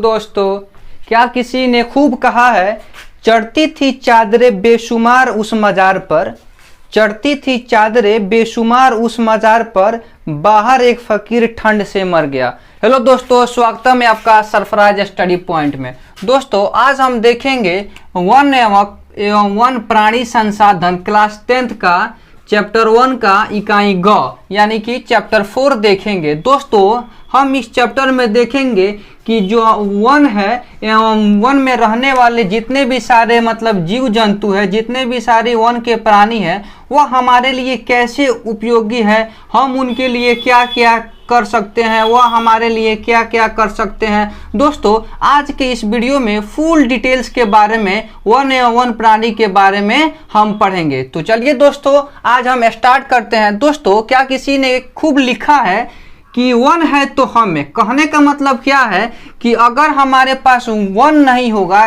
दोस्तों, क्या किसी ने खूब कहा है, चढ़ती थी चादरें बेशुमार उस मजार पर, चढ़ती थी चादरें बेशुमार उस मजार पर, बाहर एक फकीर ठंड से मर गया। हेलो दोस्तों, स्वागत है आपका सरफराज स्टडी पॉइंट में। दोस्तों, आज हम देखेंगे वन एवं वन प्राणी संसाधन क्लास 10th का चैप्टर 1 का इकाई ग यानी कि चैप्टर 4 देखेंगे। दोस्तों, हम इस चैप्टर में देखेंगे कि जो वन है एवं वन में रहने वाले जितने भी सारे मतलब जीव जंतु है, जितने भी सारे वन के प्राणी हैं, वह हमारे लिए कैसे उपयोगी है, हम उनके लिए क्या क्या कर सकते हैं, वह हमारे लिए क्या क्या कर सकते हैं। दोस्तों, आज के इस वीडियो में फुल डिटेल्स के बारे में वन एवं वन प्राणी के बारे में हम पढ़ेंगे। तो चलिए दोस्तों, आज हम स्टार्ट करते हैं। दोस्तों, क्या किसी ने खूब लिखा है कि वन है तो हम है। कहने का मतलब क्या है कि अगर हमारे पास वन नहीं होगा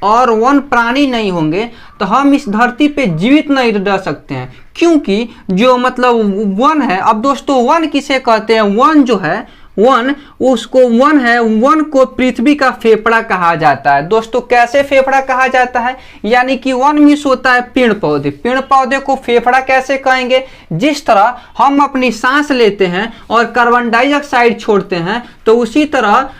और वन प्राणी नहीं होंगे तो हम इस धरती पे जीवित नहीं रह सकते हैं, क्योंकि जो मतलब वन है। अब दोस्तों, वन किसे कहते हैं? वन जो है, वन उसको वन है, वन को पृथ्वी का फेफड़ा कहा जाता है। दोस्तों, कैसे फेफड़ा कहा जाता है? यानी कि वन मीन्स होता है पेड़ पौधे। पेड़ पौधे को फेफड़ा कैसे कहेंगे? जिस तरह हम अपनी सांस लेते हैं और कार्बन डाइऑक्साइड छोड़ते हैं, तो उसी तरह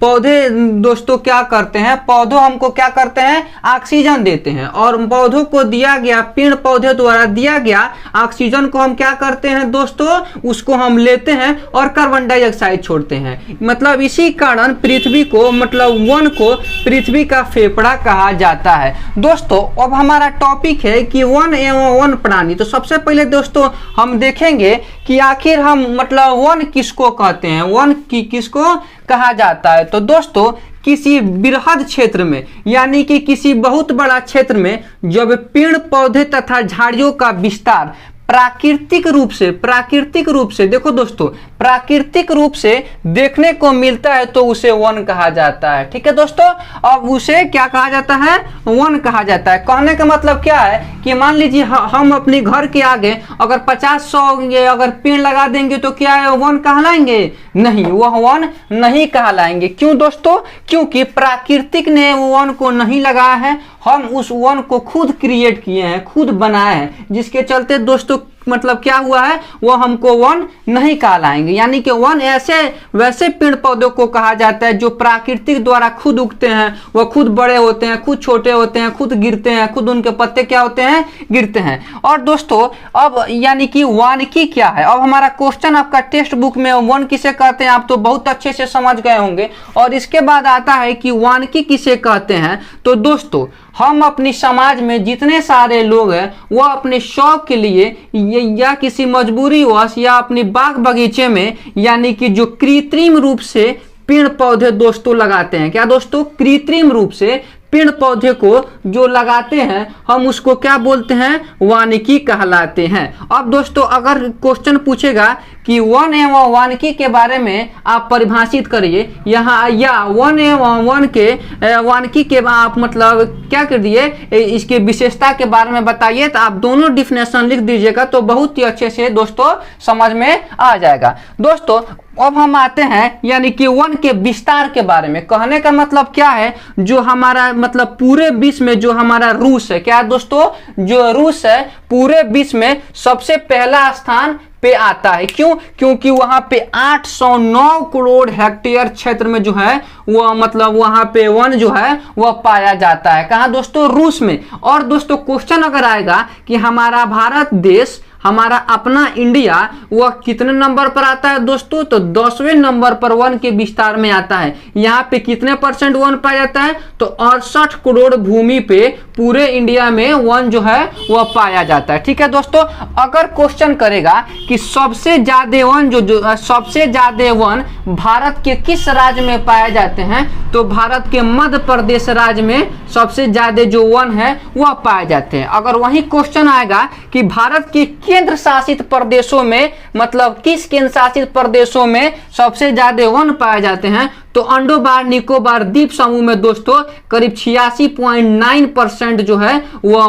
पौधे दोस्तों क्या करते हैं? पौधों हमको क्या करते हैं? ऑक्सीजन देते हैं, और पौधों को दिया गया, पेड़ पौधे द्वारा दिया गया ऑक्सीजन को हम क्या करते हैं दोस्तों? उसको हम लेते हैं और कार्बन डाइऑक्साइड छोड़ते हैं। मतलब इसी कारण पृथ्वी को मतलब वन को पृथ्वी का फेफड़ा कहा जाता है। दोस्तों, अब हमारा टॉपिक है कि वन एवं वन प्राणी। तो सबसे पहले दोस्तों हम देखेंगे कि आखिर हम मतलब वन किसको कहते हैं, वन की किसको कहा जाता है। तो दोस्तों, किसी बृहद क्षेत्र में यानी कि किसी बहुत बड़ा क्षेत्र में जब पेड़ पौधे तथा झाड़ियों का विस्तार प्राकृतिक रूप से देखो दोस्तों, प्राकृतिक रूप से देखने को मिलता है तो उसे वन कहा जाता है। ठीक है दोस्तों, अब उसे क्या कहा जाता है? वन कहा जाता है। कहने का मतलब क्या है कि मान लीजिए हम अपने घर के आगे अगर 50-100 अगर पेड़ लगा देंगे तो क्या है, वन कहलाएंगे? नहीं, वह वन नहीं कहलाएंगे। क्यों दोस्तों? क्योंकि प्राकृतिक ने वन को नहीं लगाया है, हम उस वन को खुद क्रिएट किए हैं, खुद बनाए हैं, जिसके चलते दोस्तों मतलब क्या हुआ है, वो हमको वन नहीं कहलाएंगे। यानी कि वन ऐसे वैसे पेड़ पौधों को कहा जाता है जो प्राकृतिक द्वारा खुद उगते हैं, वह खुद बड़े होते हैं, खुद छोटे होते हैं, खुद गिरते हैं, खुद उनके पत्ते क्या होते हैं? गिरते हैं। और दोस्तों, अब यानी कि वानिकी क्या है? अब हमारा क्वेश्चन आपका टेक्स्ट बुक में वन किसे कहते हैं आप तो बहुत अच्छे से समझ गए होंगे। और इसके बाद आता है कि वानिकी किसे कहते हैं। तो दोस्तों, हम अपनी समाज में जितने सारे लोग हैं वह अपने शौक के लिए या किसी मजबूरीवश या अपनी बाग बगीचे में यानी कि जो कृत्रिम रूप से पेड़ पौधे दोस्तों लगाते हैं। क्या दोस्तों? कृत्रिम रूप से पेड़ पौधे को जो लगाते हैं हम उसको क्या बोलते हैं? वानिकी कहलाते हैं। अब दोस्तों, अगर क्वेश्चन पूछेगा कि वन एवं वानिकी के बारे में आप परिभाषित करिए यहाँ, या वन एवं वन के वानिकी के आप मतलब क्या कर दिए, इसके विशेषता के बारे में बताइए, तो आप दोनों डिफिनेशन लिख दीजिएगा तो बहुत ही अच्छे से दोस्तों समझ में आ जाएगा। दोस्तों, अब हम आते हैं यानी कि वन के विस्तार के बारे में। कहने का मतलब क्या है, जो हमारा मतलब पूरे विश्व में जो हमारा रूस है, क्या दोस्तों? जो रूस है पूरे विश्व में सबसे पहला स्थान पे आता है। क्यों? क्योंकि वहां पे 809 करोड़ हेक्टेयर क्षेत्र में जो है वह मतलब वहां पे वन जो है वह पाया जाता है। कहाँ दोस्तों? रूस में। और दोस्तों, क्वेश्चन अगर आएगा कि हमारा भारत देश, हमारा अपना इंडिया, वह कितने नंबर पर आता है दोस्तों? तो 10वें नंबर पर वन के विस्तार में आता है। यहाँ पे कितने % वन पाया जाता है? तो 68 करोड़ भूमि पे पूरे इंडिया में वन जो है वह पाया जाता है। ठीक है दोस्तों, अगर क्वेश्चन करेगा कि सबसे ज्यादा वन सबसे ज्यादा वन भारत के किस राज्य में पाए जाते हैं, तो भारत के मध्य प्रदेश राज्य में सबसे ज्यादा जो वन है वह पाए जाते हैं। अगर वही क्वेश्चन आएगा कि भारत के केंद्र शासित प्रदेशों में मतलब किस केंद्र शासित प्रदेशों में सबसे ज्यादा वन पाए जाते हैं, तो अंडोबार निकोबार द्वीप समूह में दोस्तों करीब 86.9% जो है वह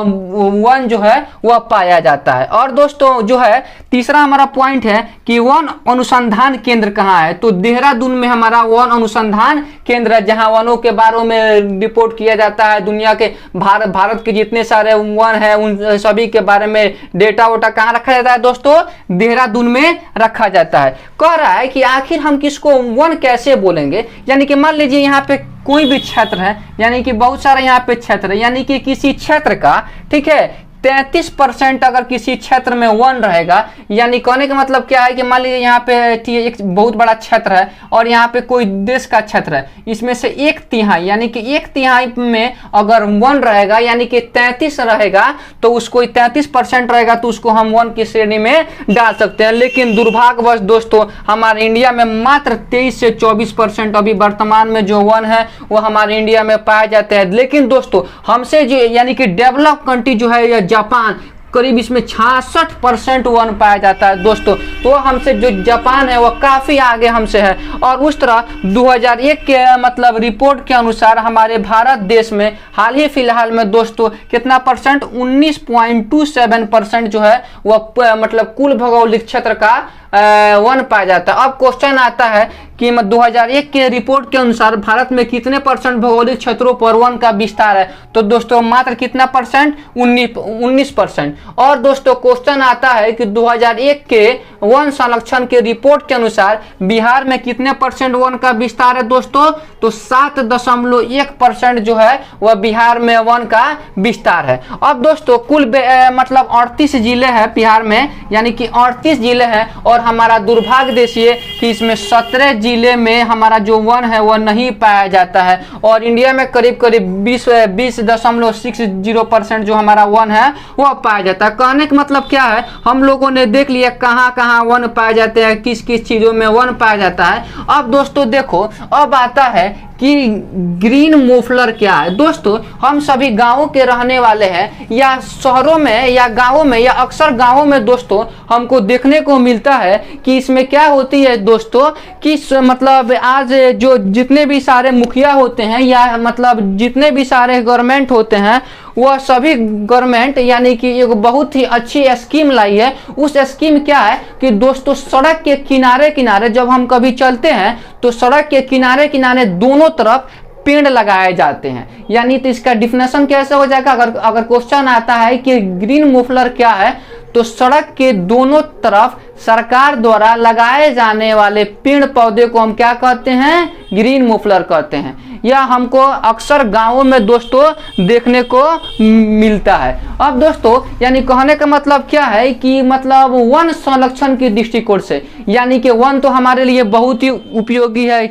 वन जो है वह पाया जाता है। और दोस्तों जो है तीसरा हमारा पॉइंट है कि वन अनुसंधान केंद्र कहाँ है, तो देहरादून में हमारा वन अनुसंधान केंद्र है, जहां वनों के बारे में रिपोर्ट किया जाता है। दुनिया के भारत के जितने सारे वन है उन सभी के बारे में डेटा वोटा कहाँ रखा जाता है दोस्तों, देहरादून में रखा जाता है। कह रहा है कि आखिर हम किसको वन कैसे बोलेंगे, यानी कि मान लीजिए यहाँ पे कोई भी क्षेत्र है, यानी कि बहुत सारा यहाँ पे क्षेत्र है, यानी कि किसी क्षेत्र का, ठीक है, 33% अगर किसी क्षेत्र में वन रहेगा, यानी कहने का मतलब क्या है कि मान लीजिए यहाँ पे एक बहुत बड़ा क्षेत्र है और यहाँ पे कोई देश का क्षेत्र है, इसमें से 1/3 यानी कि 1/3 में अगर वन रहेगा यानी कि 33 रहेगा, तो उसको 33% रहेगा तो उसको हम वन की श्रेणी में डाल सकते हैं। लेकिन दुर्भाग्यवश दोस्तों हमारे इंडिया में मात्र 23 से 24% अभी वर्तमान में जो वन है वो हमारे इंडिया में पाए जाते हैं। लेकिन दोस्तों हमसे जो यानी कि डेवलप कंट्री जो है या जापान, करीब इसमें 66% वन पाया जाता है दोस्तों। तो हमसे जो जापान है वो काफी आगे हमसे है। और उस तरह 2001 के मतलब रिपोर्ट के अनुसार हमारे भारत देश में हाल ही फिलहाल में दोस्तों कितना परसेंट, 19.27% जो है वह मतलब कुल भौगोलिक क्षेत्र का वन पाया जाता है। अब क्वेश्चन आता है कि 2001 के रिपोर्ट के अनुसार भारत में कितने परसेंट भौगोलिक क्षेत्रों पर वन का विस्तार है, तो दोस्तों मात्र कितना परसेंट, 19%। और दोस्तों क्वेश्चन आता है कि 2001 के वन संरक्षण के रिपोर्ट के अनुसार बिहार में कितने परसेंट वन का विस्तार है दोस्तों, तो 7.1% जो है वह बिहार में वन का विस्तार है। अब दोस्तों कुल मतलब 38 जिले हैं बिहार में, यानी कि 38 जिले हैं, और हमारा दुर्भाग्य देखिए कि इसमें 17 जिले में हमारा जो वन है वह नहीं पाया जाता है। और इंडिया में करीब करीब 20.60% जो हमारा वन है वह पाया जाता है। कहने का मतलब क्या है, हम लोगों ने देख लिया कहाँ कहाँ वन पाए जाते हैं, किस किस चीजों में वन पाया जाता है। अब दोस्तों देखो, अब आता है कि ग्रीन मोफलर क्या है। दोस्तों हम सभी गांवों के रहने वाले हैं, या शहरों में या गांवों में, या अक्सर गांवों में दोस्तों हमको देखने को मिलता है कि इसमें क्या होती है दोस्तों कि मतलब आज जो जितने भी सारे मुखिया होते हैं या मतलब जितने भी सारे गवर्नमेंट होते हैं, वह सभी गवर्नमेंट यानी कि एक बहुत ही अच्छी स्कीम लाई है। उस स्कीम क्या है कि दोस्तों सड़क के किनारे किनारे जब हम कभी चलते हैं तो सड़क के किनारे किनारे दोनों तरफ पेड़ लगाए जाते हैं। यानी तो इसका डिफिनेशन कैसे हो जाएगा, अगर क्वेश्चन आता है कि ग्रीन मोफलर क्या है, तो सड़क के दोनों तरफ सरकार द्वारा लगाए जाने वाले पेड़ पौधे को हम क्या कहते हैं, ग्रीन मोफलर कहते हैं। यह हमको अक्सर गांवों में दोस्तों देखने को मिलता है। अब दोस्तों यानी कहने का मतलब क्या है कि मतलब वन संरक्षण के दृष्टिकोण से, यानी कि वन तो हमारे लिए बहुत ही उपयोगी है।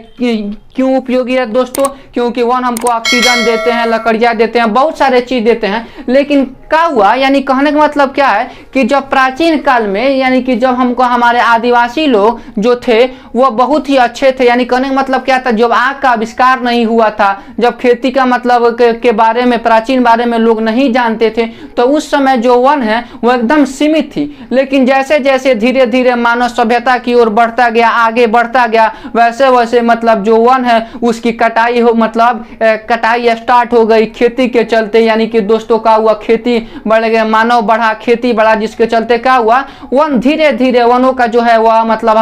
क्यों उपयोगी है दोस्तों, क्योंकि वन हमको ऑक्सीजन देते हैं, लकड़ियाँ देते हैं, बहुत सारे चीज देते हैं। लेकिन क्या हुआ, यानी कहने का मतलब क्या है कि जब प्राचीन काल में यानी कि जब हमको हमारे आदिवासी लोग जो थे वो बहुत ही अच्छे थे, यानी कहने का मतलब क्या था, जब आग का आविष्कार नहीं हुआ था, जब खेती का मतलब के बारे में प्राचीन बारे में लोग नहीं जानते थे, तो उस समय जो वन है वो एकदम सीमित थी। लेकिन जैसे जैसे धीरे धीरे मानव सभ्यता की ओर बढ़ता गया, आगे बढ़ता गया, वैसे वैसे मतलब जो वन है उसकी कटाई हो मतलब कटाई स्टार्ट हो गई खेती के चलते। यानी कि दोस्तों का हुआ, खेती बढ़ गया, मानव बढ़ा, खेती बढ़ा, जिसके चलते क्या हुआ, वन धीरे धीरे वनों का जो है वह मतलब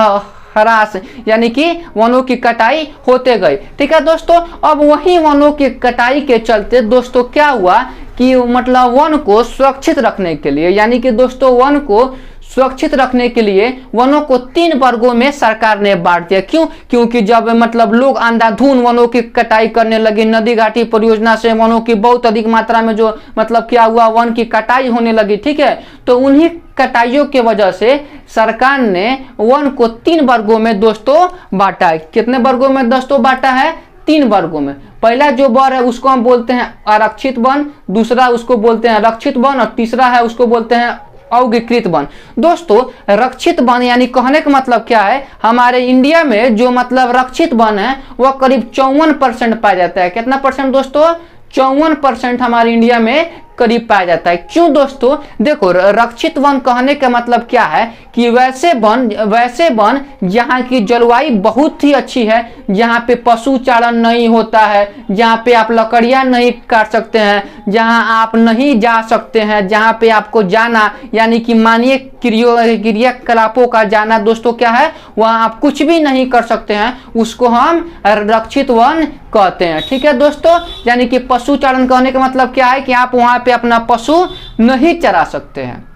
ह्रास यानी कि वनों की कटाई होते गई। ठीक है दोस्तों, अब वही वनों की कटाई के चलते दोस्तों क्या हुआ कि मतलब वन को सुरक्षित रखने के लिए, यानी कि दोस्तों वन को सुरक्षित रखने के लिए वनों को 3 वर्गों में सरकार ने बांट दिया। क्यों, क्योंकि जब मतलब लोग अंधाधुंध वनों की कटाई करने लगे, नदी घाटी परियोजना से वनों की बहुत अधिक मात्रा में जो मतलब क्या हुआ, वन की कटाई होने लगी। ठीक है, तो उन्हीं कटाइयों के वजह से सरकार ने वन को 3 वर्गों में दोस्तों बांटा है। कितने वर्गों में दोस्तों बांटा है, 3 वर्गों में। पहला जो वर्ग है उसको हम बोलते हैं आरक्षित वन, दूसरा उसको बोलते हैं रक्षित वन, और तीसरा है उसको बोलते हैं औगीकृत वन। दोस्तों रक्षित वन यानी कहने का मतलब क्या है, हमारे इंडिया में जो मतलब रक्षित वन है वह करीब 54% पाया जाता है। कितना परसेंट दोस्तों, 54% हमारे इंडिया में करीब पाया जाता है। क्यों दोस्तों? देखो, रक्षित वन कहने का मतलब क्या है कि वैसे वन जहाँ की जलवायु बहुत ही अच्छी है, जहाँ पे पशु चारण नहीं होता है, जहाँ पे आप लकड़ियाँ नहीं काट सकते हैं, जहाँ आप नहीं जा सकते हैं, जहाँ पे आपको जाना यानी कि मानवीय क्रियाकलापों का जाना दोस्तों क्या है, वहाँ आप कुछ भी नहीं कर सकते हैं, उसको हम रक्षित वन कहते हैं। ठीक है दोस्तों, यानी कि पशु चारण कहने का मतलब क्या है कि आप वहाँ पे अपना पशु नहीं चरा सकते हैं।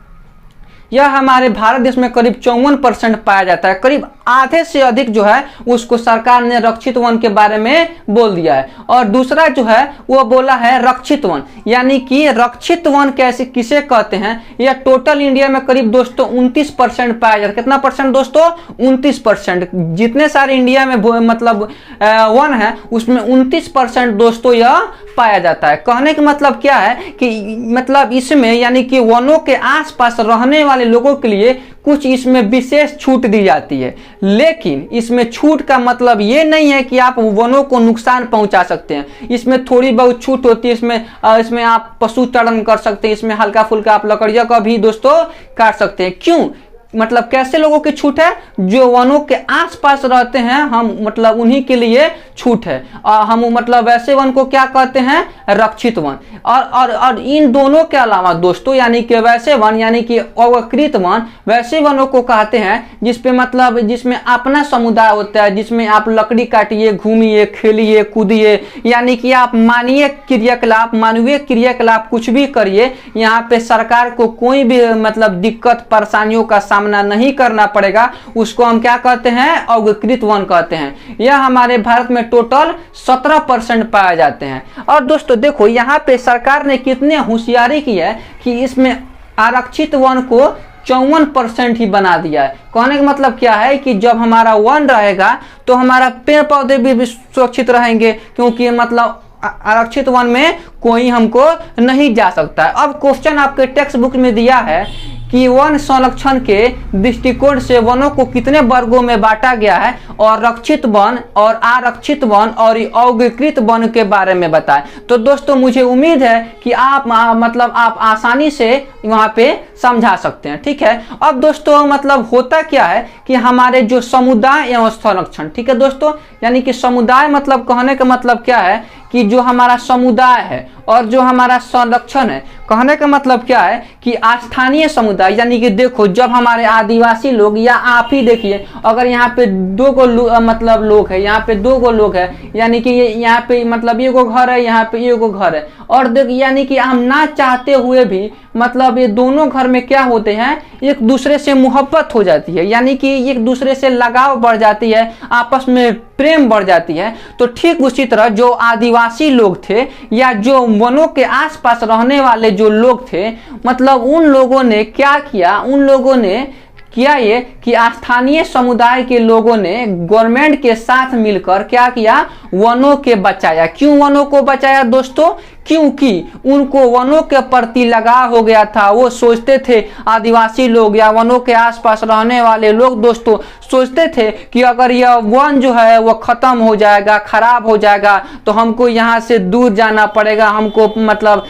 यह हमारे भारत देश में करीब 54% पाया जाता है। करीब आधे से अधिक जो है उसको सरकार ने रक्षित वन के बारे में बोल दिया है। और दूसरा जो है वो बोला है रक्षित वन, यानी कि रक्षित वन कैसे किसे कहते हैं, यह टोटल इंडिया में करीब दोस्तों 29% पाया जाता है। कितना परसेंट दोस्तों? 29%। जितने सारे इंडिया में मतलब वन है उसमें 29% दोस्तों यह पाया जाता है। कहने का मतलब क्या है कि मतलब इसमें यानी कि वनों के आसपास रहने वाले लोगों के लिए कुछ इसमें विशेष छूट दी जाती है, लेकिन इसमें छूट का मतलब ये नहीं है कि आप वनों को नुकसान पहुंचा सकते हैं। इसमें थोड़ी बहुत छूट होती है, इसमें आप पशु चारण कर सकते हैं, इसमें हल्का फुल्का आप लकड़ियों का भी दोस्तों काट सकते हैं। क्यों? मतलब कैसे लोगों की छूट है? जो वनों के आसपास रहते हैं हम मतलब उन्हीं के लिए छूट है। और हम मतलब वैसे वन को क्या कहते हैं? रक्षित वन। और इन दोनों के अलावा दोस्तों यानी कि वैसे वन यानी कि अवकृत वन वैसे वनों को कहते हैं जिसपे मतलब जिसमें अपना समुदाय होता है, जिसमें आप लकड़ी काटिए, घूमिए, खेलिए, कूदिए, यानी कि आप मानवीय क्रियाकलाप कुछ भी करिए, यहाँ पे सरकार को कोई भी मतलब दिक्कत परेशानियों का सामना नहीं करना पड़ेगा। उसको हम क्या कहते हैं? अवकृत वन कहते हैं। यह हमारे भारत में टोटल 17% पाए जाते हैं। और दोस्तों देखो यहाँ पे सरकार ने कितने होशियारी की है कि इसमें आरक्षित वन को 54% ही बना दिया है। कहने का मतलब क्या है कि जब हमारा वन रहेगा तो हमारा पेड़ पौधे भी सुरक्षित रहेंगे, क्योंकि मतलब आरक्षित वन में कोई हमको नहीं जा सकता है। अब क्वेश्चन आपके टेक्स्ट बुक में दिया है कि वन संरक्षण के दृष्टिकोण से वनों को कितने वर्गों में बांटा गया है, और रक्षित वन और आरक्षित वन और अवकृत वन के बारे में बताएं। तो दोस्तों मुझे उम्मीद है कि आप आप आसानी से वहां पे समझा सकते हैं। ठीक है, अब दोस्तों मतलब होता क्या है कि हमारे जो समुदाय एवं संरक्षण, ठीक है दोस्तों, यानी कि समुदाय मतलब कहने का मतलब क्या है कि जो हमारा समुदाय है और जो हमारा संरक्षण है, कहने का मतलब क्या है कि स्थानीय समुदाय, यानी कि देखो जब हमारे आदिवासी लोग या आप ही देखिए, अगर यहाँ पे दो गो मतलब लोग है, यहाँ पे दो गो लोग है, यानी कि यहाँ पे मतलब ये गो घर है, यहाँ पे ये गो घर है, और देख यानी कि हम ना चाहते हुए भी मतलब ये दोनों घर में क्या होते हैं, एक दूसरे से मोहब्बत हो जाती है, यानी कि एक दूसरे से लगाव बढ़ जाती है, आपस में प्रेम बढ़ जाती है। तो ठीक उसी तरह जो आदिवासी लोग थे या जो वनों के आसपास रहने वाले जो लोग थे, मतलब उन लोगों ने क्या किया, उन लोगों ने किया ये कि स्थानीय समुदाय के लोगों ने गवर्नमेंट के साथ मिलकर क्या किया, वनों के बचाया। क्यों वनों को बचाया दोस्तों? क्योंकि उनको वनों के प्रति लगाव हो गया था। वो सोचते थे, आदिवासी लोग या वनों के आसपास रहने वाले लोग दोस्तों सोचते थे कि अगर यह वन जो है वो खत्म हो जाएगा, खराब हो जाएगा, तो हमको यहाँ से दूर जाना पड़ेगा, हमको मतलब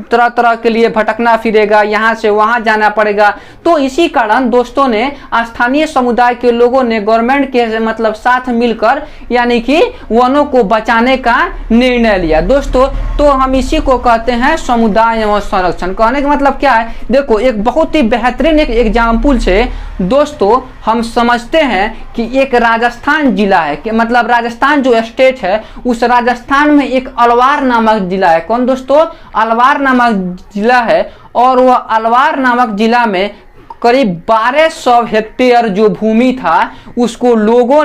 तरह तरह के लिए भटकना फिरेगा, यहाँ से वहाँ जाना पड़ेगा। तो इसी कारण दोस्तों ने स्थानीय समुदाय के लोगों ने गवर्नमेंट के मतलब साथ मिलकर यानी कि वनों को बचाने का निर्णय लिया दोस्तों। तो हम इसी को कहते हैं समुदाय एवं संरक्षण। कहने का मतलब क्या है, देखो एक बहुत ही बेहतरीन एक एग्जाम्पल से दोस्तों हम समझते हैं कि एक राजस्थान जिला है कि मतलब राजस्थान जो स्टेट है, उस राजस्थान में एक अलवार नामक जिला है। कौन दोस्तों? अलवार नामक जिला है। और वह अलवार नामक जिला में करीब 1200 हेक्टेयर जो भूमि था उसको लोगों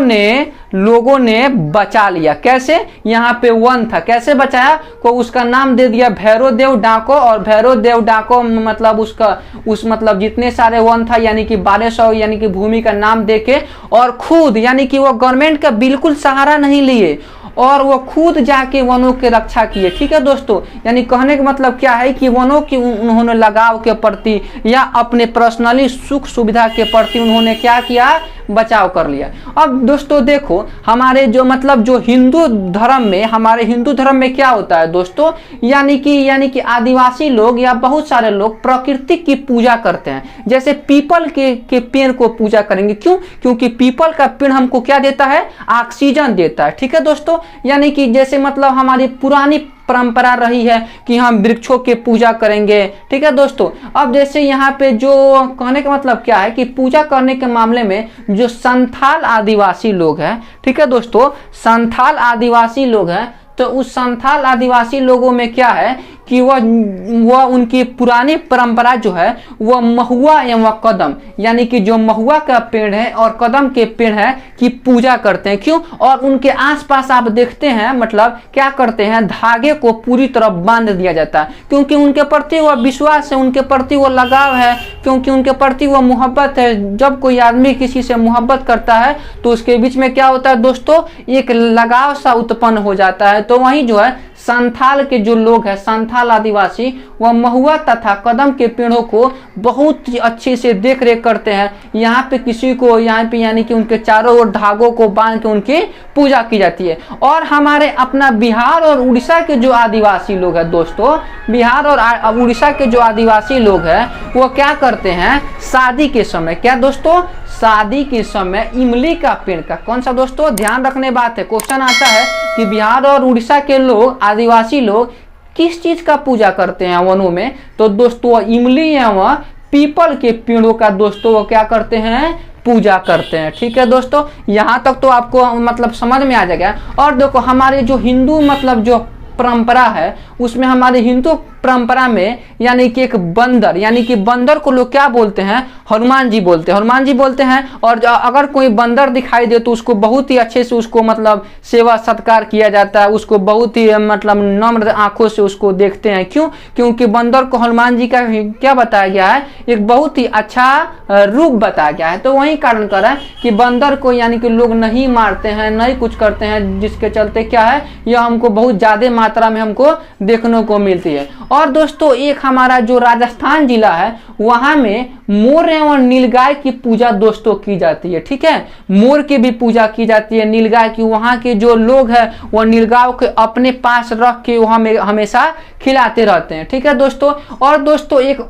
ने बचा लिया। कैसे? यहाँ पे वन था, कैसे बचाया? को उसका नाम दे दिया भैरव देव डाको। और भैरव देव डाको मतलब उस मतलब जितने सारे वन था यानी कि 1200 यानी कि भूमि का नाम देके, और खुद यानी कि वो गवर्नमेंट का बिल्कुल सहारा नहीं लिए और वो खुद जाके वनों की रक्षा किए। ठीक है दोस्तों, यानी कहने का मतलब क्या है कि वनों की उन्होंने लगाव के प्रति या अपने पर्सनली सुख सुविधा के प्रति उन्होंने क्या किया, बचाव कर लिया। अब दोस्तों देखो हमारे जो मतलब जो हिंदू धर्म में, हमारे हिंदू धर्म में क्या होता है दोस्तों, यानी कि आदिवासी लोग या बहुत सारे लोग प्रकृति की पूजा करते हैं। जैसे पीपल के पेड़ को पूजा करेंगे, क्यों? क्योंकि पीपल का पेड़ हमको क्या देता है? ऑक्सीजन देता है। ठीक है दोस्तों, यानी कि जैसे मतलब हमारी पुरानी परंपरा रही है कि हम वृक्षों की पूजा करेंगे। ठीक है दोस्तों, अब जैसे यहाँ पे जो कहने का मतलब क्या है कि पूजा करने के मामले में जो संथाल आदिवासी लोग हैं, ठीक है दोस्तों, संथाल आदिवासी लोग हैं, तो उस संथाल आदिवासी लोगों में क्या है कि वह उनकी पुरानी परंपरा जो है वह महुआ एवं कदम, यानी कि जो महुआ का पेड़ है और कदम के पेड़ है की पूजा करते हैं। क्यों? और उनके आसपास आप देखते हैं मतलब क्या करते हैं, धागे को पूरी तरह बांध दिया जाता है, क्योंकि उनके प्रति वह विश्वास है, उनके प्रति वह लगाव है, क्योंकि उनके प्रति वह मोहब्बत है। जब कोई आदमी किसी से मोहब्बत करता है तो उसके बीच में क्या होता है दोस्तों, एक लगाव सा उत्पन्न हो जाता है। तो वहीं जो है संथाल के जो लोग हैं, संथाल आदिवासी, वह महुआ तथा कदम के पेड़ों को बहुत ही अच्छे से देख रेख करते हैं। यहाँ पे किसी को यहाँ पे यानी कि उनके चारों ओर धागों को बांध के उनकी पूजा की जाती है। और हमारे अपना बिहार और उड़ीसा के जो आदिवासी लोग हैं दोस्तों, बिहार और उड़ीसा के जो आदिवासी लोग हैं वो क्या करते हैं, शादी के समय, क्या दोस्तों, शादी के समय इमली का पेड़ का, कौन सा दोस्तों, ध्यान रखने बात है, क्वेश्चन आता है कि बिहार और उड़ीसा के लोग, आदिवासी लोग किस चीज का पूजा करते हैं वनों में, तो दोस्तों इमली एवं पीपल के पेड़ों का दोस्तों वो क्या करते हैं, पूजा करते हैं। ठीक है दोस्तों, यहाँ तक तो आपको मतलब समझ में आ जाएगा। और देखो हमारे जो हिंदू मतलब जो परंपरा है उसमें, हमारे हिंदू परंपरा में यानी कि एक बंदर, यानी कि बंदर को लोग क्या बोलते हैं, हनुमान जी बोलते हैं, हनुमान जी बोलते हैं। और अगर कोई बंदर दिखाई दे तो उसको बहुत ही अच्छे से उसको मतलब सेवा सत्कार किया जाता है, उसको बहुत ही मतलब नम्र आंखों से उसको देखते हैं। क्यों? क्योंकि बंदर को हनुमान जी का क्या बताया गया है, एक बहुत ही अच्छा रूप बताया गया है। तो वही कारण कर रहा है कि बंदर को यानी कि लोग नहीं मारते हैं, नहीं कुछ करते हैं, जिसके चलते क्या है, यह हमको बहुत ज्यादा मात्रा में हमको देखने को मिलती है। और दोस्तों एक हमारा जो राजस्थान जिला है वहां में मोर एवं नीलगाय की पूजा दोस्तों की जाती है। ठीक है, मोर की भी पूजा की जाती है, नीलगाय की, वहां के जो लोग हैं वो नीलगाय को अपने पास रख के वहां में हमेशा खिलाते रहते हैं। ठीक है दोस्तों, और दोस्तों एक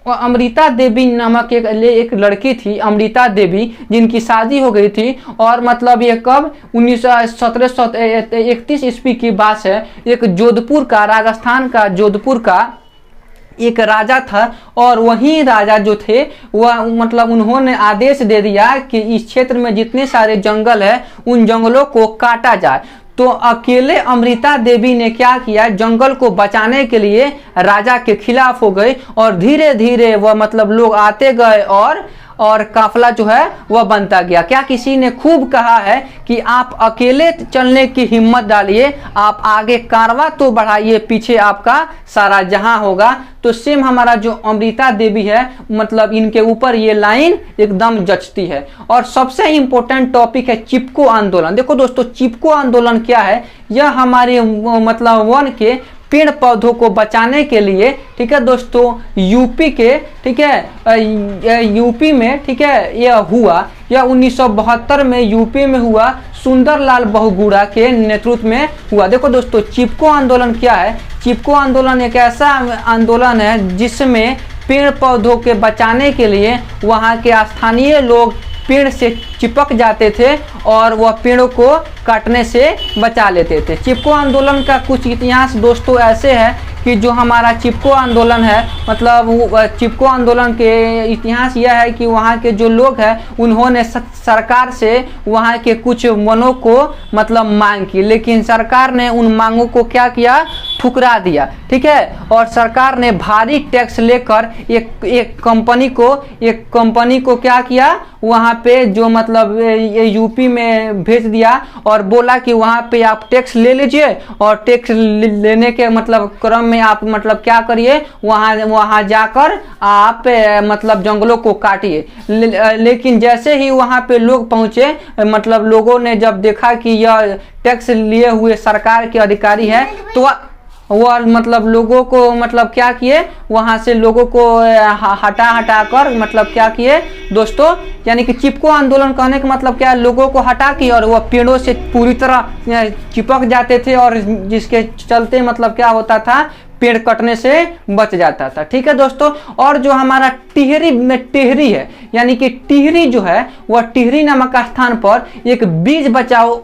अमृता देवी नामक एक लड़की थी, अमृता देवी, जिनकी शादी हो गई थी। और मतलब ये कब 1731 ईस्वी की बात है। एक जोधपुर का, राजस्थान का जोधपुर का एक राजा था, और वही राजा जो थे वह मतलब उन्होंने आदेश दे दिया कि इस क्षेत्र में जितने सारे जंगल है उन जंगलों को काटा जाए। तो अकेले अमृता देवी ने क्या किया, जंगल को बचाने के लिए राजा के खिलाफ हो गई, और धीरे धीरे वह मतलब लोग आते गए और काफिला जो है वह बनता गया। क्या किसी ने खूब कहा है कि आप अकेले चलने की हिम्मत डालिए, आप आगे कारवां तो बढ़ाइए, पीछे आपका सारा जहां होगा। तो सेम हमारा जो अमृता देवी है मतलब इनके ऊपर ये लाइन एकदम जचती है। और सबसे इंपॉर्टेंट टॉपिक है चिपको आंदोलन। देखो दोस्तों चिपको आंदोलन क्या है, यह हमारे मतलब वन के पेड़ पौधों को बचाने के लिए, ठीक है दोस्तों, यूपी के, ठीक है, यूपी में, ठीक है, यह हुआ, यह 1972 में यूपी में हुआ, सुंदरलाल बहुगुणा के नेतृत्व में हुआ। देखो दोस्तों चिपको आंदोलन क्या है, चिपको आंदोलन एक ऐसा आंदोलन है जिसमें पेड़ पौधों के बचाने के लिए वहाँ के स्थानीय लोग पेड़ से चिपक जाते थे और वह पेड़ों को काटने से बचा लेते थे। चिपको आंदोलन का कुछ इतिहास दोस्तों ऐसे है कि जो हमारा चिपको आंदोलन है, मतलब चिपको आंदोलन के इतिहास यह है कि वहाँ के जो लोग हैं उन्होंने सरकार से वहाँ के कुछ वनों को मतलब मांग की, लेकिन सरकार ने उन मांगों को क्या किया, ठुकरा दिया। ठीक है, और सरकार ने भारी टैक्स लेकर एक कंपनी को क्या किया, वहाँ पे जो मतलब यूपी में भेज दिया और बोला कि वहाँ पे आप टैक्स ले लीजिए, और टैक्स लेने के मतलब क्रम में आप मतलब क्या करिए, वहाँ जाकर आप मतलब जंगलों को काटिए। लेकिन जैसे ही वहाँ पे लोग पहुँचे, मतलब लोगों ने जब देखा कि यह टैक्स लिए हुए सरकार के अधिकारी है, तो वो मतलब लोगों को मतलब क्या किए, वहां से लोगों को हटा कर मतलब क्या किए दोस्तों, यानी कि चिपको आंदोलन कहने का मतलब क्या है, लोगों को हटा के और वो पेड़ों से पूरी तरह चिपक जाते थे और जिसके चलते मतलब क्या होता था, पेड़ कटने से बच जाता था। ठीक है दोस्तों। और जो हमारा टिहरी में टिहरी है, यानी कि टिहरी जो है वह टिहरी नामक स्थान पर एक बीज बचाओ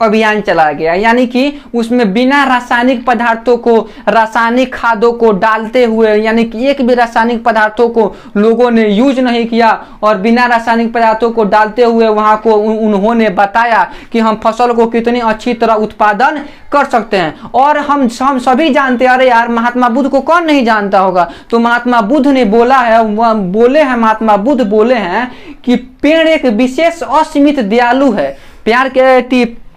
अभियान चला गया, यानी कि उसमें बिना रासायनिक पदार्थों को, रासायनिक खादों को डालते हुए, यानी कि एक भी रासायनिक पदार्थों को लोगों ने यूज नहीं किया और बिना रासायनिक पदार्थों को डालते हुए वहां को उन्होंने बताया कि हम फसल को कितनी अच्छी तरह उत्पादन कर सकते हैं। और हम सभी जानते हैं, अरे यार महात्मा बुद्ध को कौन नहीं जानता होगा। तो महात्मा बुद्ध ने बोला है, महात्मा बुद्ध बोले हैं कि पेड़ एक विशेष असीमित दयालु है।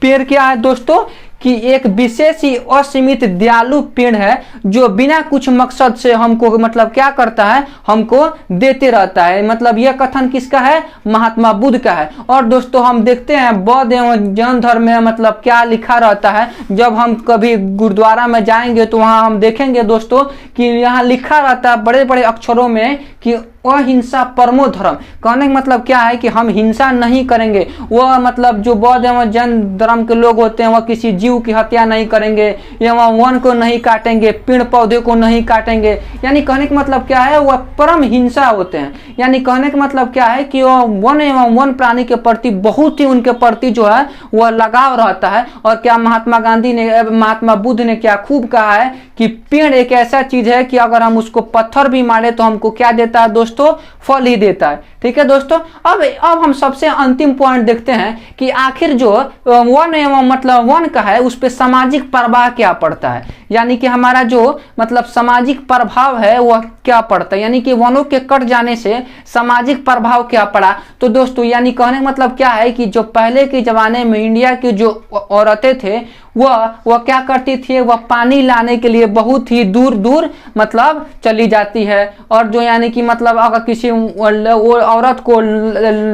पेड़ क्या है दोस्तों, कि एक विशेष ही असीमित दयालु पेड़ है जो बिना कुछ मकसद से हमको मतलब क्या करता है, हमको देते रहता है। मतलब यह कथन किसका है, महात्मा बुद्ध का है। और दोस्तों हम देखते हैं बौद्ध एवं जैन धर्म में मतलब क्या लिखा रहता है, जब हम कभी गुरुद्वारा में जाएंगे तो वहां हम देखेंगे दोस्तों कि यहाँ लिखा रहता है बड़े बड़े अक्षरों में कि अहिंसा परमो धर्म। कहने का मतलब क्या है कि हम हिंसा नहीं करेंगे। वह मतलब जो बौद्ध एवं जैन धर्म के लोग होते हैं वह किसी जीव की हत्या नहीं करेंगे, एवं वन को नहीं काटेंगे, पेड़ पौधे को नहीं काटेंगे। यानी कहने का मतलब क्या है, वह परम हिंसा होते हैं। यानी कहने का मतलब क्या है कि वह वन एवं वन प्राणी के प्रति बहुत ही उनके प्रति जो है वह लगाव रहता है। और क्या महात्मा बुद्ध ने क्या खूब कहा है कि पेड़ एक ऐसा चीज है कि अगर हम उसको पत्थर भी मारे तो हमको क्या देता है दोस्तों, फल ही देता है। ठीक है दोस्तों। अब हम सबसे अंतिम पॉइंट देखते हैं कि आखिर जो वन एवं मतलब वन का है उस पे सामाजिक प्रभाव क्या पड़ता है, यानी कि हमारा जो मतलब सामाजिक प्रभाव है वह क्या पड़ता है, यानी कि वनों के कट जाने से सामाजिक प्रभाव क्या पड़ा। तो दोस्तों यानी कहने का मतलब क्या है कि जो पहले के जमाने में इंडिया की जो औरतें थे वह क्या करती थी, वह पानी लाने के लिए बहुत ही दूर दूर मतलब चली जाती है। और जो यानी कि मतलब अगर किसी औरत को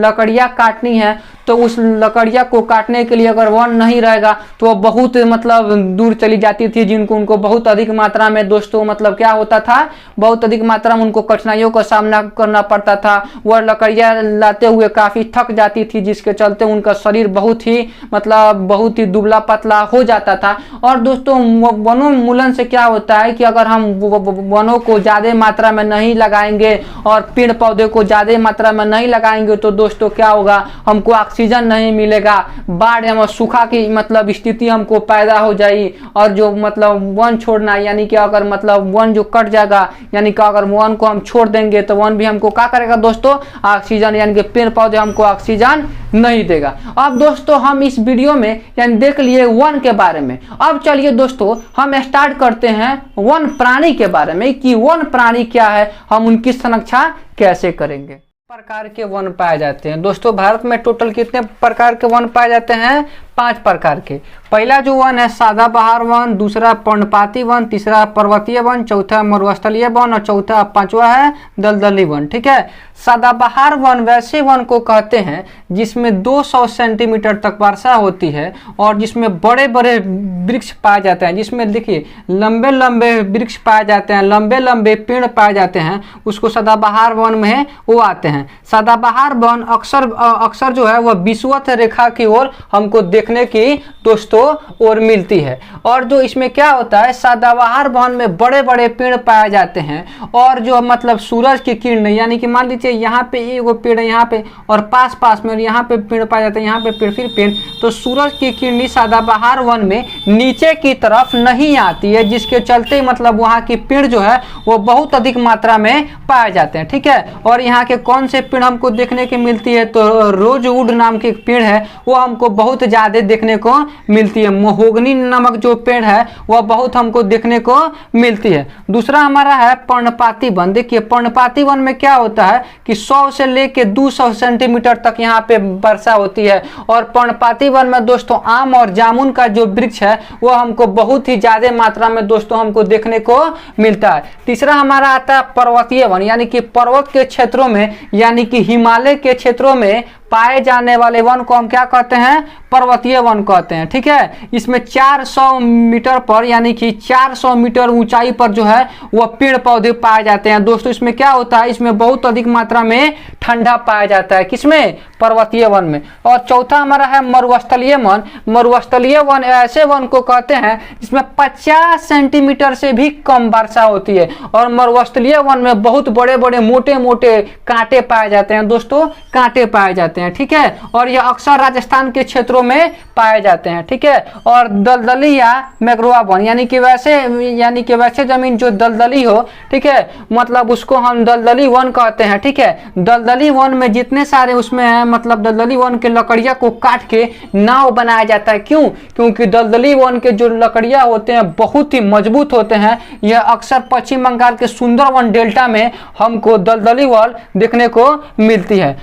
लकड़ियाँ काटनी है तो उस लकड़ियाँ को काटने के लिए अगर वन नहीं रहेगा तो वह बहुत मतलब दूर चली जाती थी, जिनको उनको बहुत अधिक मात्रा में दोस्तों मतलब क्या होता था, बहुत अधिक मात्रा में उनको कठिनाइयों का सामना करना पड़ता था। वह लकड़ियाँ लाते हुए काफ़ी थक जाती थी, जिसके चलते उनका शरीर बहुत ही दुबला पतला हो जाता था। और दोस्तों वनोन्मूलन से क्या होता है कि अगर हम वनों को ज़्यादा मात्रा में नहीं लगाएंगे और पेड़ पौधे को ज़्यादा मात्रा में नहीं लगाएंगे तो दोस्तों क्या होगा, हमको ऑक्सीजन नहीं मिलेगा, बाढ़ एवं सूखा की मतलब स्थिति हमको पैदा हो जाएगी। और जो मतलब वन छोड़ना, यानी कि अगर मतलब वन जो कट जाएगा, यानी कि अगर वन को हम छोड़ देंगे तो वन भी हमको क्या करेगा दोस्तों, ऑक्सीजन, यानी कि पेड़ पौधे हमको ऑक्सीजन नहीं देगा। अब दोस्तों हम इस वीडियो में यानी देख लिए वन के बारे में। अब चलिए दोस्तों हम स्टार्ट करते हैं वन प्राणी के बारे में कि वन प्राणी क्या है, हम उनकी संरक्षा कैसे करेंगे। प्रकार के वन पाए जाते हैं दोस्तों, भारत में टोटल कितने प्रकार के वन पाए जाते हैं, 5 प्रकार के। पहला जो वन है सदाबहार वन, दूसरा पर्णपाती वन, तीसरा पर्वतीय वन, चौथा मरुस्थलीय वन और चौथा 5वां है दलदली वन। ठीक है। सदाबहार वन वैसे वन को कहते हैं जिसमें 200 सेंटीमीटर तक वर्षा होती है और जिसमें बड़े बड़े वृक्ष पाए जाते हैं, जिसमें देखिए लंबे लंबे वृक्ष पाए जाते हैं, लंबे लंबे पेड़ पाए जाते हैं, उसको सदाबहार वन में वो आते हैं। सदाबहार वन अक्सर जो है वह विषुवत रेखा की ओर हमको देखने की दोस्तों ओर मिलती है। और जो इसमें क्या होता है, सदाबहार वन में बड़े बड़े पेड़ पाए जाते हैं और जो मतलब सूरज की किरण, यानी कि मान लीजिए यहाँ पे एगो पेड़ है यहाँ पे और पास पास में, और यहाँ पे पेड़ पाए जाते हैं, यहाँ पे पेड़ फिर पेड़, तो सूरज की किरण सदाबहार वन में नीचे की तरफ नहीं आती है, जिसके चलते मतलब वहाँ की पेड़ जो है वो बहुत अधिक मात्रा में पाए जाते हैं। ठीक है। और यहाँ के कौन से पेड़ हमको देखने की मिलती है, तो रोजवुड नाम के एक पेड़ है वो हमको बहुत ज्यादा देखने को मिलती है। महोगनी नामक जो पेड़ है वह बहुत हमको देखने को मिलती है। दूसरा हमारा है पर्णपाती वन। देखिए पर्णपाती वन में क्या होता है कि 100 से लेके 200 सेंटीमीटर तक यहाँ पे वर्षा होती है। और पर्णपाती वन में दोस्तों आम और जामुन का जो वृक्ष है वो हमको बहुत ही ज्यादा मात्रा में दोस्तों हमको देखने को मिलता है। तीसरा हमारा आता है पर्वतीय वन, यानी कि पर्वत के क्षेत्रों में, यानी कि हिमालय के क्षेत्रों में पाए जाने वाले वन को हम क्या कहते हैं, पर्वतीय वन कहते हैं। ठीक है, इसमें 400 मीटर पर यानी कि 400 मीटर ऊंचाई पर जो है वह पेड़ पौधे पाए जाते हैं। दोस्तों इसमें क्या होता है, इसमें बहुत अधिक मात्रा में ठंडा पाया जाता है, किसमें, पर्वतीय वन में। और चौथा हमारा है मरुस्थलीय वन। मरुस्थलीय वन ऐसे वन को कहते हैं जिसमें 50 सेंटीमीटर से भी कम वर्षा होती है। और मरुस्थलीय वन में बहुत बड़े बड़े मोटे मोटे कांटे पाए जाते हैं दोस्तों, कांटे पाए जाते हैं। ठीक है, और यह अक्सर राजस्थान के क्षेत्रों में पाए जाते हैं। ठीक है, और दलदली या मैग्रोवा वन यानी कि वैसे जमीन जो दलदली हो, ठीक है, मतलब उसको हम दलदली वन कहते हैं। ठीक है, दलदली वन में जितने सारे उसमें है, मतलब दलदली वन के लकड़ियां को काट के नाव बनाया जाता है। क्यों, क्योंकि दलदली वन के जो लकड़ियां होते हैं बहुत ही मजबूत होते हैं। यह अक्सर पश्चिम बंगाल के सुंदरवन डेल्टा में हमको दलदली वन देखने को मिलती है।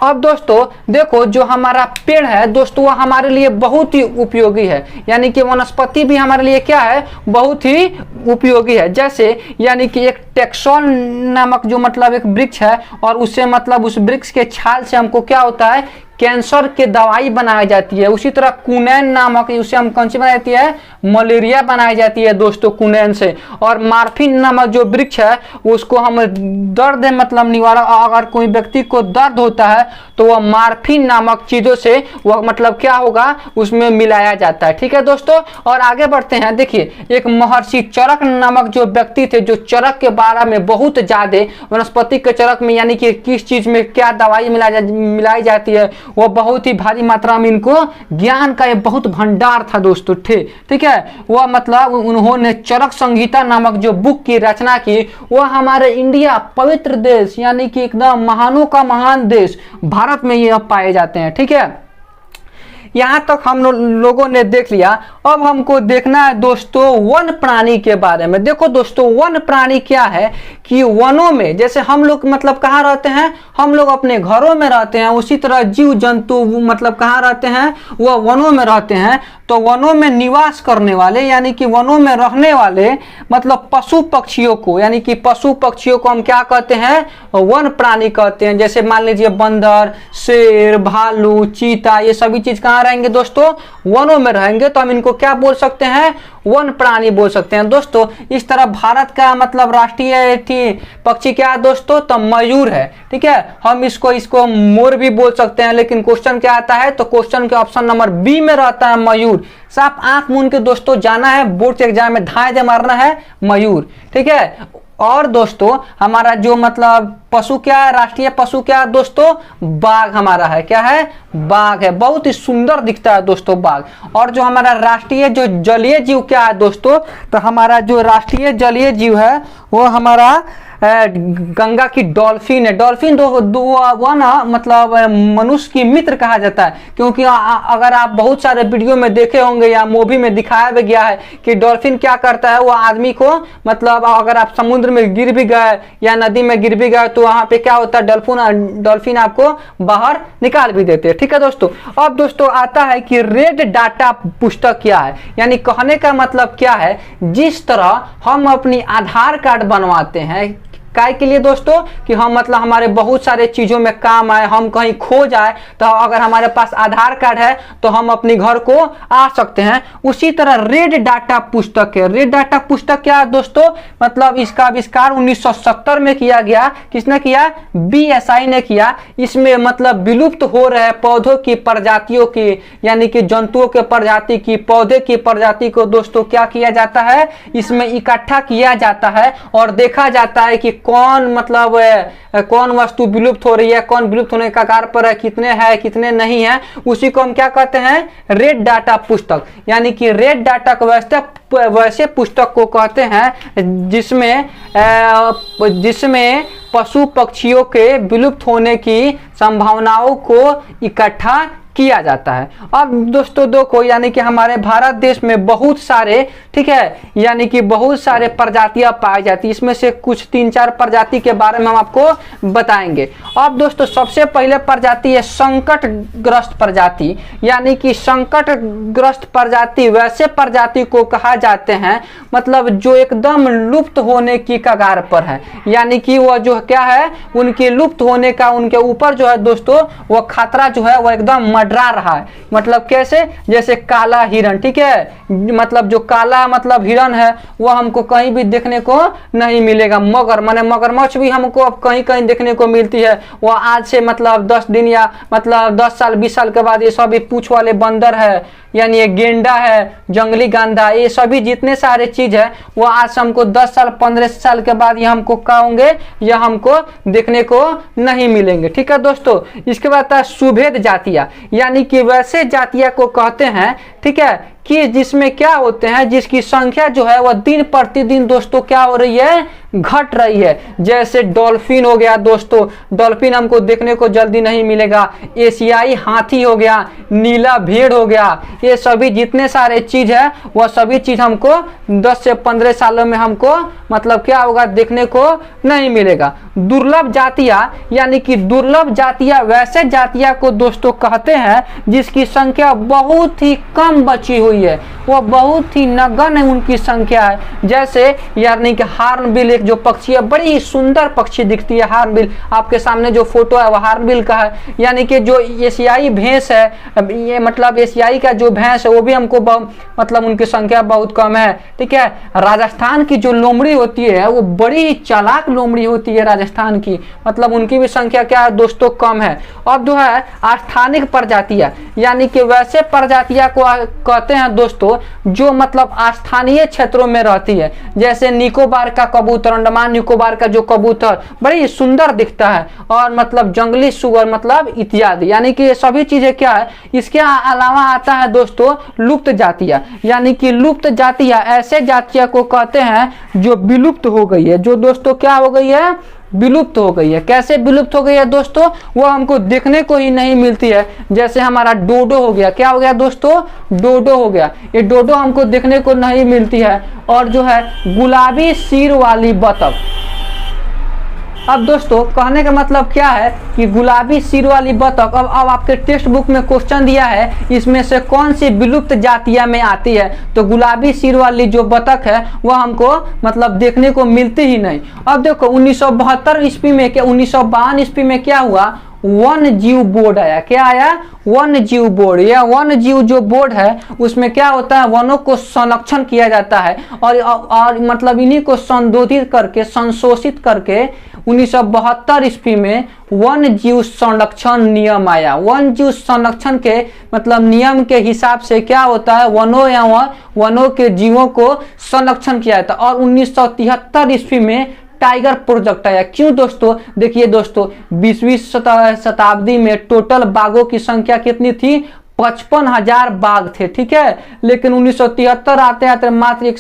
अब दोस्तों देखो, जो हमारा पेड़ है दोस्तों वह हमारे लिए बहुत ही उपयोगी है, यानी कि वनस्पति भी हमारे लिए क्या है, बहुत ही उपयोगी है। जैसे यानी कि एक टेक्सोन नामक जो मतलब एक वृक्ष है, और उससे मतलब उस वृक्ष के छाल से हमको क्या होता है, कैंसर के दवाई बनाई जाती है। उसी तरह कुनैन नामक, उससे हम कौन सी बनाई जाती है, मलेरिया बनाई जाती है दोस्तों कुनैन से। और मार्फिन नामक जो वृक्ष है उसको हम दर्द मतलब निवारण, अगर कोई व्यक्ति को दर्द होता है तो वह मार्फिन नामक चीजों से वह मतलब क्या होगा, उसमें मिलाया जाता है। ठीक है दोस्तों, और आगे बढ़ते हैं। देखिए, एक महर्षि चरक नामक जो व्यक्ति थे, जो चरक के बारे में बहुत ज्यादा वनस्पति के चरक में यानी कि किस चीज में क्या दवाई मिलाई जाती है, वो बहुत ही भारी मात्रा में इनको ज्ञान का एक बहुत भंडार था दोस्तों। ठीक है, वह मतलब उन्होंने चरक संहिता नामक जो बुक की रचना की, वह हमारे इंडिया पवित्र देश यानी कि एकदम महानों का महान देश भारत में ये पाए जाते हैं। ठीक है, यहाँ तक हम लोगों ने देख लिया। अब हमको देखना है दोस्तों वन प्राणी के बारे में। देखो दोस्तों, वन प्राणी क्या है कि वनों में जैसे हम लोग मतलब कहाँ रहते हैं, हम लोग अपने घरों में रहते हैं, उसी तरह जीव जंतु मतलब कहाँ रहते हैं, वह वनों में रहते हैं। तो वनों में निवास करने वाले यानी कि वनों में रहने वाले मतलब पशु पक्षियों को, यानी कि पशु पक्षियों को हम क्या कहते हैं, वन प्राणी कहते हैं। जैसे मान लीजिए बंदर, शेर, भालू, चीता, ये सभी चीज कहाँ रहेंगे दोस्तों, वनों में रहेंगे। तो हम इनको क्या बोल सकते हैं, वन प्राणी बोल सकते हैं दोस्तों। इस तरह भारत का मतलब राष्ट्रीय पक्षी क्या है दोस्तों, तो मयूर है। ठीक है, हम इसको मोर भी बोल सकते हैं, लेकिन क्वेश्चन क्या आता है, तो क्वेश्चन के ऑप्शन नंबर बी में रहता है मयूर। साफ आंख मूंद के दोस्तों जाना है, बोर्ड के एग्जाम में धाए दे मारना है मयूर। ठीक है, और दोस्तों हमारा जो मतलब पशु क्या है, राष्ट्रीय पशु क्या है दोस्तों, बाघ हमारा है। क्या है, बाघ है, बहुत ही सुंदर दिखता है दोस्तों बाघ। और जो हमारा राष्ट्रीय जो जलीय जीव क्या है दोस्तों, तो हमारा जो राष्ट्रीय जलीय जीव है वो हमारा गंगा की डॉल्फिन है। डॉल्फिन वो ना मतलब मनुष्य की मित्र कहा जाता है, क्योंकि अगर आप बहुत सारे वीडियो में देखे होंगे या मूवी में दिखाया भी गया है कि डॉल्फिन क्या करता है, वो आदमी को मतलब अगर आप समुद्र में गिर भी गए या नदी में गिर भी गए तो वहां पे क्या होता है, डॉल्फिन आपको बाहर निकाल भी देते हैं। ठीक है दोस्तों, अब दोस्तों आता है कि रेड डाटा पुस्तक क्या है। यानी कहने का मतलब क्या है, जिस तरह हम अपनी आधार कार्ड बनवाते हैं काय के लिए दोस्तों, कि हम मतलब हमारे बहुत सारे चीजों में काम आए, हम कहीं खो जाए तो अगर हमारे पास आधार कार्ड है तो हम अपने घर को आ सकते हैं। उसी तरह रेड डाटा पुस्तक है। रेड डाटा पुस्तक क्या है दोस्तों, मतलब इसका आविष्कार 1970 में किया गया। किसने किया, BSI ने किया। इसमें मतलब विलुप्त हो रहे पौधों की प्रजातियों की यानी कि जंतुओं के प्रजाति की, पौधे की प्रजाति को दोस्तों क्या किया जाता है, इसमें इकट्ठा किया जाता है और देखा जाता है कि कौन मतलब कौन वस्तु विलुप्त हो रही है, कौन विलुप्त होने का कगार पर है, कितने हैं कितने नहीं है, उसी को हम क्या कहते हैं, रेड डाटा पुस्तक। यानी कि रेड डाटा को वैसे पुस्तक को कहते हैं जिसमें पशु पक्षियों के विलुप्त होने की संभावनाओं को इकट्ठा किया जाता है। अब दोस्तों देखो, यानी कि हमारे भारत देश में बहुत सारे, ठीक है, यानी कि बहुत सारे प्रजातियां पाई जाती है। इसमें से कुछ 3-4 प्रजाति के बारे में हम आपको बताएंगे। अब दोस्तों सबसे पहले प्रजाति है संकटग्रस्त प्रजाति। यानी कि संकटग्रस्त प्रजाति वैसे प्रजाति को कहा जाते हैं मतलब जो एकदम लुप्त होने की कगार पर है। यानी कि वह जो क्या है, उनके लुप्त होने का उनके ऊपर जो है दोस्तों वो खतरा जो है वो एकदम मंडरा रहा है। मतलब कैसे, जैसे काला हिरण, ठीक है, मतलब जो काला मतलब हिरण है वो हमको कहीं भी देखने को नहीं मिलेगा। मगर माने मगरमच्छ भी हमको अब कहीं कहीं देखने को मिलती है। वो आज से मतलब 10 दिन या मतलब 10 साल 20 साल के बाद ये सभी पूंछ वाले बंदर है, यानी ये गेंडा है, जंगली गांधा, ये सभी जितने सारे चीज है वो आज हमको 10 साल 15 साल के बाद ये हमको क्या होंगे, यह हमको देखने को नहीं मिलेंगे। ठीक है दोस्तों, इसके बाद आता है सुभेद जातियां। यानी कि वैसे जातियां को कहते हैं, ठीक है, कि जिसमें क्या होते हैं, जिसकी संख्या जो है वह दिन प्रतिदिन दोस्तों क्या हो रही है, घट रही है। जैसे डॉल्फिन हो गया दोस्तों, डॉल्फिन हमको देखने को जल्दी नहीं मिलेगा। एशियाई हाथी हो गया, नीला भेड़ हो गया, ये सभी जितने सारे चीज है वह सभी चीज हमको 10 से 15 सालों में हमको मतलब क्या होगा, देखने को नहीं मिलेगा। दुर्लभ जातियां, यानी कि दुर्लभ जातियां वैसे जातियां को दोस्तों कहते हैं जिसकी संख्या बहुत ही कम बची हुई है, वो बहुत ही नगण्य उनकी संख्या है। जैसे यानी कि हार्नबिल एक जो पक्षी है, बड़ी सुंदर पक्षी दिखती है हार्नबिल। आपके सामने जो फोटो है वो हार्नबिल का है। यानी कि जो एशियाई भैंस है, ये मतलब एशियाई का जो भैंस है वो भी हमको मतलब उनकी संख्या बहुत कम है। ठीक है, राजस्थान की जो लोमड़ी होती है वो बड़ी चालाक लोमड़ी होती है राजस्थान की, मतलब उनकी भी संख्या क्या है दोस्तों, कम है। अब जो है स्थानिक प्रजातियां, यानी कि वैसे प्रजातियां को कहते हैं दोस्तों जो मतलब स्थानीय क्षेत्रों में रहती है। जैसे निकोबार का कबूतर, अंडमान निकोबार का जो कबूतर बड़ी सुंदर दिखता है, और मतलब जंगली सुअर मतलब इत्यादि। यानी कि ये सभी चीजें क्या है। इसके अलावा आता है दोस्तों लुप्त जातियां। यानी कि लुप्त जातियां ऐसे जातियां को कहते हैं जो विलुप्त हो गई है, जो दोस्तों क्या हो गई है, विलुप्त हो गई है। कैसे विलुप्त हो गई है दोस्तों, वो हमको देखने को ही नहीं मिलती है। जैसे हमारा डोडो हो गया, क्या हो गया दोस्तों, डोडो हो गया, ये डोडो हमको देखने को नहीं मिलती है। और जो है गुलाबी सिर वाली बतख। अब दोस्तों कहने का मतलब क्या है कि गुलाबी सिर वाली बतख, अब आपके टेक्स्ट बुक में क्वेश्चन दिया है इसमें से कौन सी विलुप्त जातियां में आती है, तो गुलाबी सिर वाली जो बतख है वह हमको मतलब देखने को मिलती ही नहीं। अब देखो 1972 ईस्वी में क्या, 1952 ईस्वी में क्या हुआ, वन जीव बोर्ड आया। क्या आया, वन जीव बोर्ड। यह वन जीव जो बोर्ड है उसमें क्या होता है, वनों को संरक्षण किया जाता है, और मतलब इन्हीं को संशोधित करके, संशोधित करके 1972 ईस्वी में वन जीव संरक्षण नियम आया। वन जीव संरक्षण के मतलब नियम के हिसाब से क्या होता है, वनों या वनों के जीवों को संरक्षण किया जाता है। और 1973 ईस्वी में टाइगर प्रोजेक्ट आया। क्यों दोस्तों, देखिए दोस्तों 20वीं शताब्दी में टोटल बाघों की संख्या कितनी थी, 55,000 बाघ थे। ठीक है, लेकिन 1973 आते आते मात्र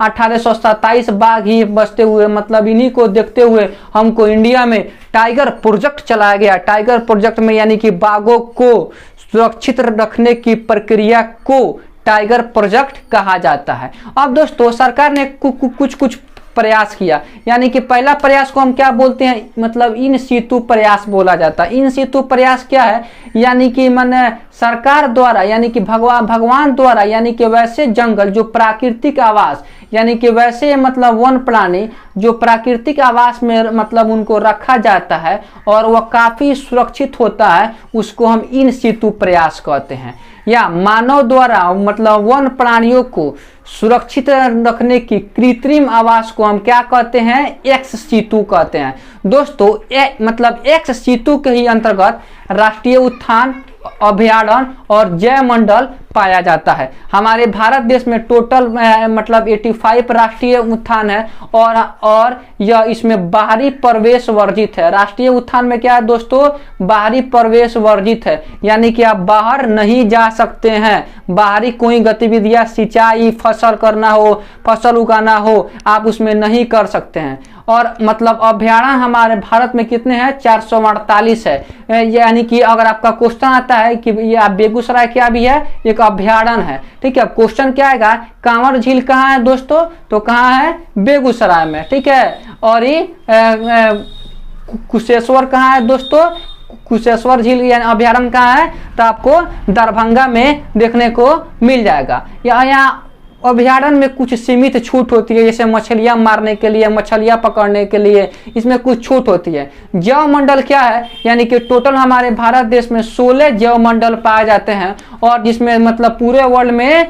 1827 बाघ ही बचते हुए, मतलब इन्हीं को देखते हुए हमको इंडिया में टाइगर प्रोजेक्ट चलाया गया। टाइगर प्रोजेक्ट में यानी कि बाघों को सुरक्षित रखने की प्रक्रिया को टाइगर प्रोजेक्ट कहा जाता है। अब दोस्तों सरकार ने कुछ प्रयास किया। यानी कि पहला प्रयास को हम क्या बोलते हैं, मतलब इन सीतु प्रयास बोला जाता है। इन सीतु प्रयास क्या है, यानी कि माने सरकार द्वारा, यानी कि भगवान द्वारा, यानी कि वैसे जंगल जो प्राकृतिक आवास, यानी कि वैसे मतलब वन प्राणी जो प्राकृतिक आवास में मतलब उनको रखा जाता है और वह काफी सुरक्षित होता है, उसको हम इन सीतु प्रयास कहते हैं। या मानव द्वारा मतलब वन प्राणियों को सुरक्षित रखने की कृत्रिम आवास को हम क्या कहते हैं, एक्स सीतु कहते हैं। दोस्तों मतलब एक्स सीतु के ही अंतर्गत राष्ट्रीय उद्यान, अभयारण्य और जैव मंडल पाया जाता है। हमारे भारत देश में टोटल मतलब 85 राष्ट्रीय उद्यान है, और यह इसमें बाहरी प्रवेश वर्जित है। राष्ट्रीय उद्यान में क्या है दोस्तों, बाहरी प्रवेश वर्जित है, यानी कि आप बाहर नहीं जा सकते हैं। बाहरी कोई गतिविधियां, सिंचाई, फसल करना हो, फसल उगाना हो, आप उसमें नहीं कर सकते हैं। और मतलब अभ्यारण्य हमारे भारत में कितने हैं, 448 है। यानी कि अगर आपका क्वेश्चन आता है कि ये बेगूसराय क्या भी है, एक अभ्यारण्य है, ठीक है। क्वेश्चन क्या आएगा, कांवर झील कहाँ है दोस्तों, तो कहाँ है, बेगूसराय में, ठीक है। और ये कुशेश्वर कहाँ है दोस्तों, कुशेश्वर झील यानी अभ्यारण्य कहाँ है, तो आपको दरभंगा में देखने को मिल जाएगा। यहाँ अभ्यारण्य में कुछ सीमित छूट होती है, जैसे मछलियां मारने के लिए, मछलियां पकड़ने के लिए, इसमें कुछ छूट होती है। जैव मंडल क्या है, यानी कि टोटल हमारे भारत देश में 16 जैव मंडल पाए जाते हैं, और जिसमें मतलब पूरे वर्ल्ड में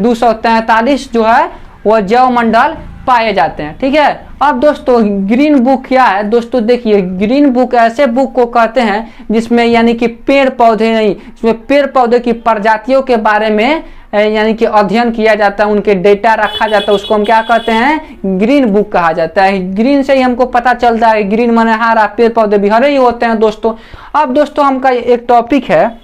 243 जो है वह जैव मंडल पाए जाते हैं, ठीक है। अब दोस्तों ग्रीन बुक क्या है दोस्तों, देखिए ग्रीन बुक ऐसे बुक को कहते हैं जिसमें यानी कि पेड़ पौधे नहीं, इसमें पेड़ पौधे की प्रजातियों के बारे में यानी कि अध्ययन किया जाता है, उनके डेटा रखा जाता है, उसको हम क्या कहते हैं, ग्रीन बुक कहा जाता है। ग्रीन से ही हमको पता चलता है, ग्रीन माने हरा, पेड़ पौधे भी हरे ही होते हैं दोस्तों। अब दोस्तों हमका एक टॉपिक है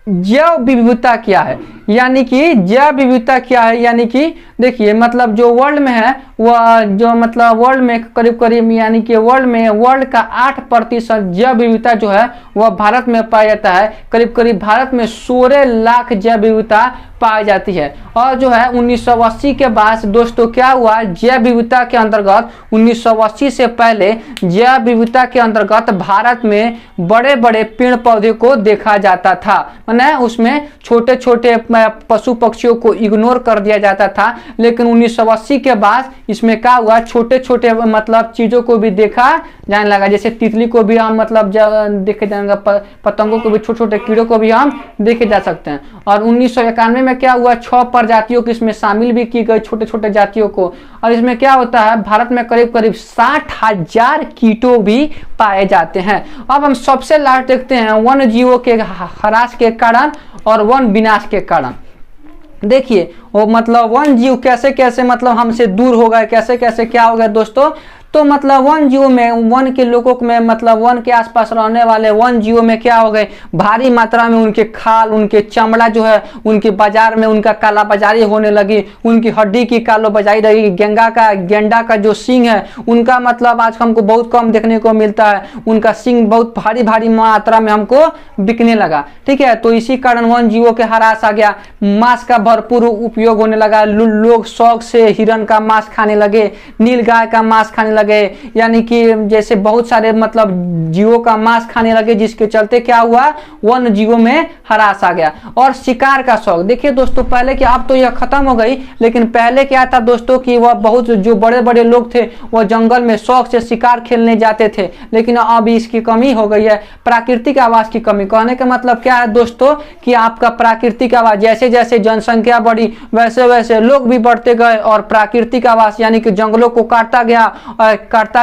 जैव विविधता क्या है, यानी कि जैव विविधता क्या है, यानी कि देखिए मतलब जो वर्ल्ड में है वह जो मतलब वर्ल्ड में करीब करीब यानी कि वर्ल्ड का 8% जैव विविधता जो है वह भारत में पाया जाता है। करीब करीब भारत में 16 लाख जैव विविधता पाई जाती है। और जो है 1980 के बाद दोस्तों क्या हुआ, जैव विविधता के अंतर्गत 1980 से पहले जैव विविधता के अंतर्गत भारत में बड़े बड़े पेड़ पौधे को देखा जाता था, माने उसमें छोटे छोटे पशु पक्षियों को इग्नोर कर दिया जाता था। लेकिन 1980 के बाद इसमें क्या हुआ, छोटे छोटे मतलब चीजों को भी देखा जाने लगा, जैसे तितली को भी हम मतलब देखे जाएंगे, पतंगों को भी, छोटे छोटे कीड़ों को भी हम देखे जा सकते हैं। और 1991 में क्या हुआ, 6 प्रजातियों की इसमें शामिल भी की गई, छोटे छोटे जातियों को। और इसमें क्या होता है, भारत में करीब करीब 60,000 कीटों भी पाए जाते हैं। अब हम सबसे लास्ट देखते हैं वन जीवों के ह्रास के कारण और वन विनाश के कारण। देखिए वो मतलब वन जीव कैसे कैसे मतलब हमसे दूर हो गए, कैसे कैसे क्या हो गया दोस्तों। तो मतलब वन जीवों में, वन के लोगों में मतलब वन के आसपास रहने वाले वन जीवों में क्या हो गए, भारी मात्रा में उनके खाल, उनके चमड़ा जो है उनके बाजार में उनका काला बाजारी होने लगी, उनकी हड्डी की कालो बाजारी लगी। गेंडा का जो सींग है उनका मतलब आज हमको बहुत कम देखने को मिलता है, उनका सींग बहुत भारी भारी मात्रा में हमको बिकने लगा, ठीक है। तो इसी कारण वन जीवों के ह्रास आ गया, मांस का भरपूर उपयोग होने लगा, लोग शौक से हिरण का मांस खाने लगे, नीलगाय का मांस खाने लगे, यानी कि जैसे बहुत सारे मतलब जीवों का मांस खाने लगे, जिसके चलते क्या हुआ, वन जीवों में ह्रास आ गया। और शिकार का शौक, देखिए दोस्तों पहले क्या, अब तो यह खत्म हो गई, लेकिन पहले क्या था दोस्तों कि वह बहुत जो बड़े बड़े लोग थे वह जंगल में शौक से शिकार खेलने जाते थे, लेकिन अब इसकी कमी हो गई है। प्राकृतिक आवास की कमी, कहने का मतलब क्या है दोस्तों कि आपका प्राकृतिक आवास, जैसे जैसे जनसंख्या बढ़ी वैसे वैसे लोग भी बढ़ते गए, और प्राकृतिक आवास यानी कि जंगलों को काटता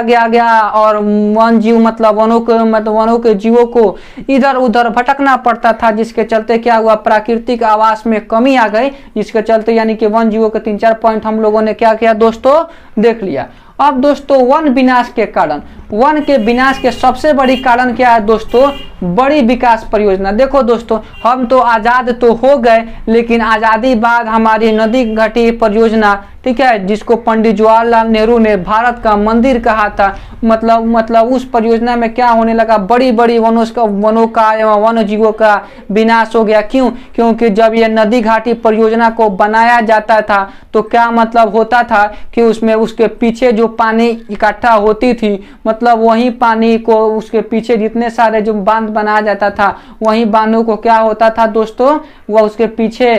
गया और वन जीव मतलब वनों के जीवों को इधर उधर भटकना पड़ता था, जिसके चलते क्या हुआ, प्राकृतिक आवास में कमी आ गई, जिसके चलते यानी कि वन जीवों के 3-4 पॉइंट हम लोगों ने क्या किया दोस्तों, देख लिया। अब दोस्तों वन विनाश के कारण, वन के विनाश के सबसे बड़ी कारण क्या है दोस्तों, बड़ी विकास परियोजना। देखो दोस्तों हम तो आजाद तो हो गए, लेकिन आजादी बाद हमारी नदी घाटी परियोजना, ठीक है, जिसको पंडित जवाहरलाल नेहरू ने भारत का मंदिर कहा था, मतलब उस परियोजना में क्या होने लगा, बड़ी बड़ी वनों का एवं वन जीवों का विनाश हो गया। क्यों? क्योंकि जब ये नदी घाटी परियोजना को बनाया जाता था तो क्या मतलब होता था कि उसमें उसके पीछे जो पानी इकट्ठा होती थी, मतलब वही पानी को उसके पीछे जितने सारे जो बांध बनाया जाता था, वही बांधों को क्या होता था दोस्तों, वह उसके पीछे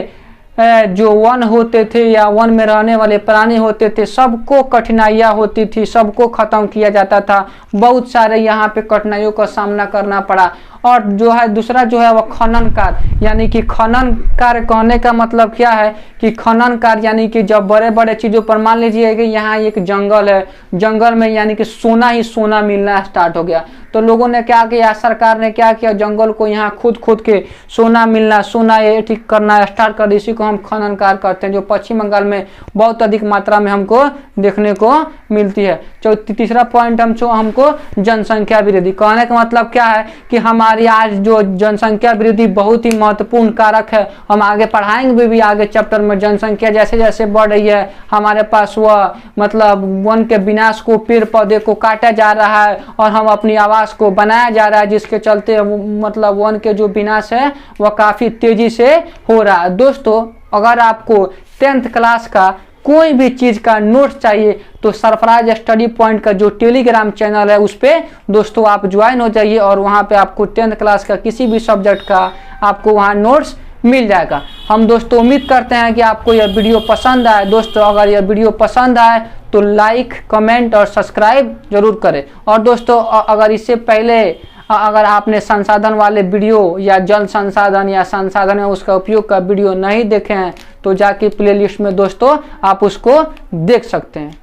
जो वन होते थे या वन में रहने वाले प्राणी होते थे, सबको कठिनाइयाँ होती थी, सबको खत्म किया जाता था। बहुत सारे यहाँ पे कठिनाइयों का सामना करना पड़ा। और जो है दूसरा जो है वह खनन कार्य, यानी कि खनन कार्य कहने का मतलब क्या है कि खनन कार्य यानी कि जब बड़े बड़े चीज़ों पर, मान लीजिए कि यहाँ एक जंगल है, जंगल में यानी कि सोना ही सोना मिलना स्टार्ट हो गया, तो लोगों ने क्या किया, सरकार ने क्या किया, जंगल को यहाँ खुद के सोना मिलना, सोना ये ठीक करना स्टार्ट कर दी। इसी को हम खनन कार्य करते हैं, जो पश्चिम बंगाल में बहुत अधिक मात्रा में हमको देखने को मिलती है। तीसरा पॉइंट हमको जनसंख्या वृद्धि। कहने का मतलब क्या है कि हमारी आज जो जनसंख्या वृद्धि बहुत ही महत्वपूर्ण कारक है। हम आगे पढ़ाएंगे भी आगे चैप्टर में। जनसंख्या जैसे जैसे बढ़ रही है, हमारे पास वह मतलब वन के विनाश को, पेड़ पौधे को काटा जा रहा है और हम अपनी आवास को बनाया जा रहा है, जिसके चलते मतलब वन के जो विनाश है वह काफी तेजी से हो रहा है। दोस्तों अगर आपको 10th क्लास का कोई भी चीज का नोट्स चाहिए तो सरफराज स्टडी पॉइंट का जो टेलीग्राम चैनल है उस पे दोस्तों आप ज्वाइन हो जाइए और वहां पे आपको 10th क्लास का किसी भी सब्जेक्ट का आपको वहां नोट्स मिल जाएगा। हम दोस्तों उम्मीद करते हैं कि आपको यह वीडियो पसंद आए। दोस्तों अगर यह वीडियो पसंद आए तो लाइक, कमेंट और सब्सक्राइब जरूर करें। और दोस्तों अगर इससे पहले अगर आपने संसाधन वाले वीडियो या जल संसाधन या संसाधन में उसका उपयोग का वीडियो नहीं देखे हैं तो जाके प्लेलिस्ट में दोस्तों आप उसको देख सकते हैं।